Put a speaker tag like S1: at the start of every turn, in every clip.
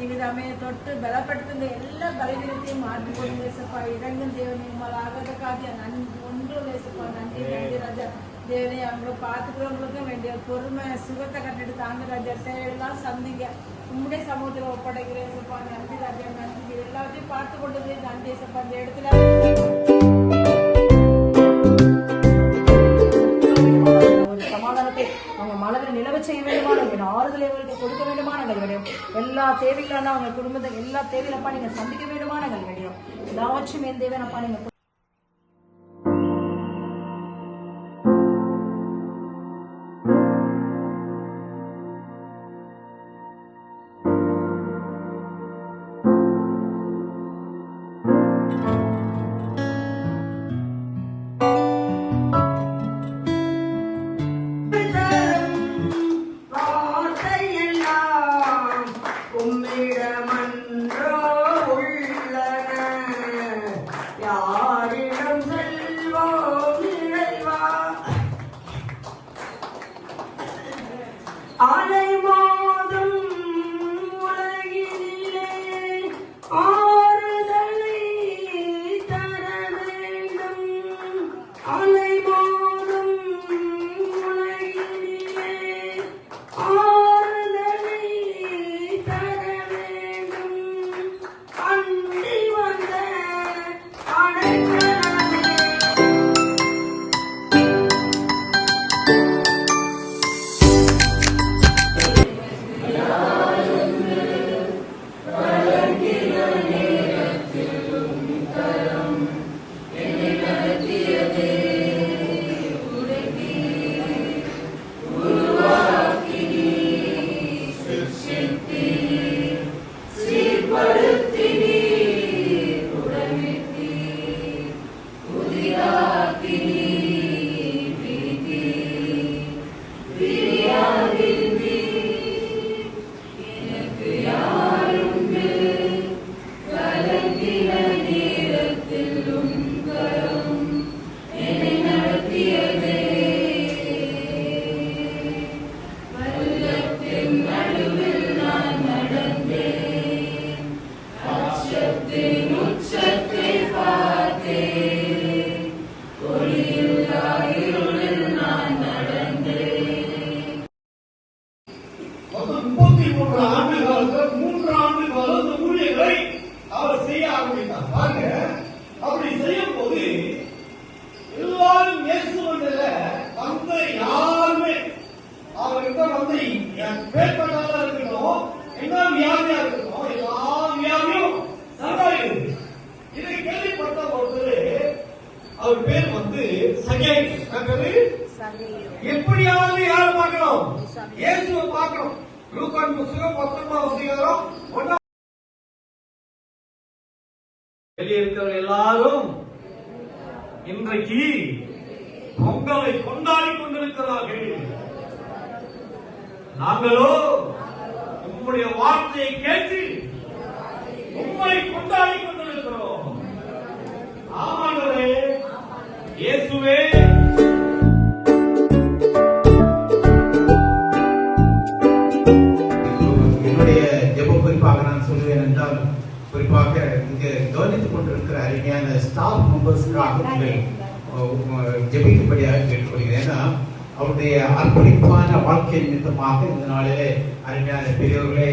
S1: விதமே தொட்டு பலப்படுத்துங்க எல்லா பலவீனத்தையும் மாற்றி கொண்டு ஏசப்பா இறங்கும் தேவனை உங்களை ஆகதக்காக நன்றி ஒன்று ஏசப்பா நன்றி நன்றி ராஜா தேவனை அவங்களை பார்த்துக்கிறவங்களுக்கும் வேண்டிய பொறுமை சுகத்தை கட்டிட்டு தாங்க ராஜா தேவையெல்லாம் சந்திங்க உங்களுடைய சமூகத்தில் ஒப்படைக்கிற ஏசப்பா நன்றி ராஜா நன்றி எல்லாத்தையும் பார்த்து கொண்டு நன்றி ஏசப்பா அந்த இடத்துல அவங்க மனதில் நிலவ செய்ய வேண்டுமா நாங்கள் ஆறுதலை அவர்களுக்கு கொடுக்க வேண்டுமா நாங்கள் வேணும் எல்லா தேவைகளான அவங்க குடும்பத்தை எல்லா தேவையிலப்பா நீங்க சந்திக்க வேண்டுமா நாங்கள் வேணும் எல்லாவற்றும் என் தேவையானப்பா நீங்க
S2: அப்படி செய்யும் போது எல்லாரும் யாருமே அவர்கிட்ட வந்து பேர்பட்டாளா இருக்கணும் என்ன வியாதியா இருக்கணும் எல்லா வியாதியும் சமாளிக்குது. இதை கேள்விப்பட்ட ஒருத்தர் அவர் பேர் வந்து எப்படியாவது யாரை பார்க்கணும் இயேசுவை பார்க்கணும். லூக்கான் புத்தகம் 19 அதிகாரம் 1 வெளியே இருக்கிற எல்லாரும் இன்றைக்கு பொங்கலை கொண்டாடி கொண்டிருக்கிறார்கள். நாங்களோ உங்களுடைய வார்த்தையை கேட்டு உங்களை கொண்டாடி கொண்டிருக்கிறோம். ஆமாண்டவரே இயேசுவே.
S3: என்னுடைய ஜெப குறிப்பாக நான் சொல்லுவேன் என்றால், குறிப்பாக இங்கு கவனித்துக் கொண்டிருக்கிற அருமையான ஸ்டாஃப் மெம்பர்ஸ்க்காக ஜெபிக்கும்படியாக கேட்டுக்கொள்கிறேன். ஏன்னா அவருடைய அர்ப்பணிப்பான வாழ்க்கை நிமித்தமாக இந்த நாளிலே அருமையான பெரியவர்களே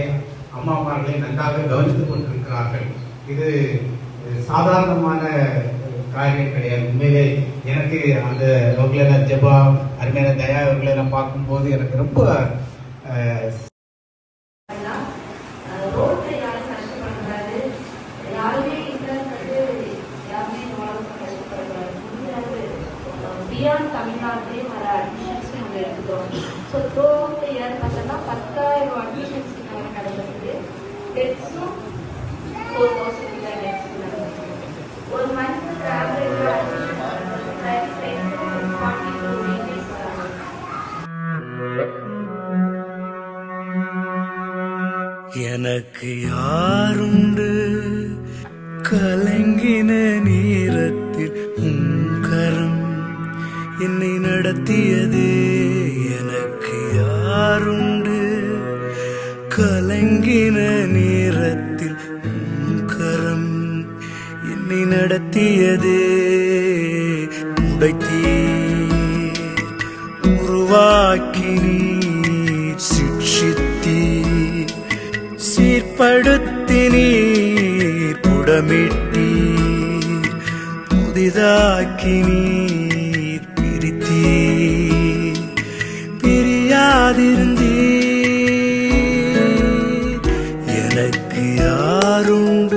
S3: அம்மாமார்களே நன்றாக கவனித்துக் கொண்டிருக்கிறார்கள். இது சாதாரணமான காரியம் கிடையாது. உண்மையிலே எனக்கு அந்த ரோகிலனா ஜெபா அருமையான தயா அவர்களை நான் பார்க்கும்போது எனக்கு ரொம்ப
S4: தமிழ்நாட்டிலே வர அட்மிஷன்ஸ் நாங்கள் எடுத்துக்கிறோம். So through out the year பார்த்தோம்னா 10,000 அட்மிஷன்ஸ் நாங்கள் நடந்தது. டெட்ஸும் 4,000 டெட்ஸ் நடந்தது. ஒரு மந்த்துக்கு ஆவரேஜாக அட்மிஷன் 35 to 42 வீக்ஸ் வராங்க.
S5: எனக்கு யாருண்டு கலங்கின நேரத்தில் கரம் என்னை நடத்தியதே. எனக்கு யாருண்டு கலங்கின நேரத்தில் உம் கரம் என்னை நடத்தியதே. உடைத்தீர், உருவாக்கினீர், சிக்ஷித்தீர், சீர்படுத்தினீர், புடமிட்டீர், புதிதாக்கினீர், பிரித்தீர், பிரியாதிருந்தீர். எனக்கு யாருண்டு